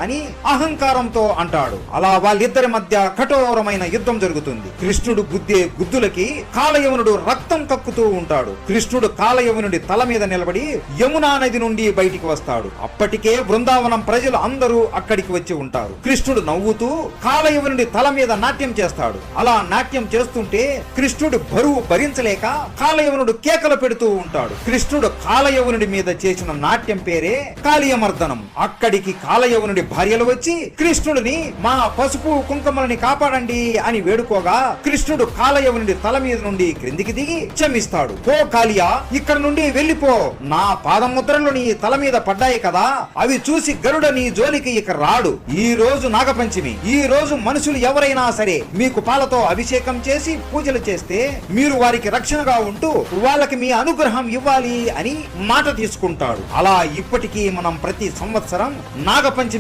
అని అహంకారంతో అంటాడు. అలా వాళ్ళిద్దరి మధ్య కఠోరమైన యుద్ధం జరుగుతుంది. కృష్ణుడు గుద్దే గుద్దులకి కాలయవనుడు రక్తం కక్కుతూ ఉంటాడు. కృష్ణుడు కాలయవనుడి తల మీద నిలబడి యమునా నది నుండి బయటికి వస్తాడు. అప్పటికే బృందావనం ప్రజలు అందరూ అక్కడికి వచ్చి ఉంటారు. కృష్ణుడు నవ్వుతూ కాలయవనుడి తల మీద నాట్యం చేస్తాడు. అలా నాట్యం చేస్తుంటే కృష్ణుడు బరువు భరించలేక కాలయవనుడు కేకలు పెడుతూ ఉంటాడు. కృష్ణుడు కాలయవనుడి మీద చేసిన నాట్యం పేరే కాళీయమర్దనం. అక్కడికి కాలయవనుడి భార్యలు వచ్చి కృష్ణుడిని మా పసుపు కుంకుమలని కాపాడండి అని వేడుకోగా కృష్ణుడు కాలయవనుడి తల మీద నుండి క్రిందికి దిగి క్షమిస్తాడు. ఓ కాళియా, ఇక్కడ నుండి వెళ్ళిపో. నా పాదముద్రలు నీ తల మీద పడ్డాయి కదా, అవి చూసి గరుడ నీ జోలికి ఇక రాడు. ఈ రోజు నాగపంచమి. ఈ రోజు మనుషులు ఎవరైనా సరే మీకు పాలతో అభిషేకం చేసి పూజలు చేస్తే మీరు వారికి రక్షణగా ఉంటూ వాళ్ళకి మీ అనుగ్రహం ఇవ్వాలి అని మాట తీసుకుంటాడు. అలా ఇప్పటికీ మనం ప్రతి సంవత్సరం నాగపంచమి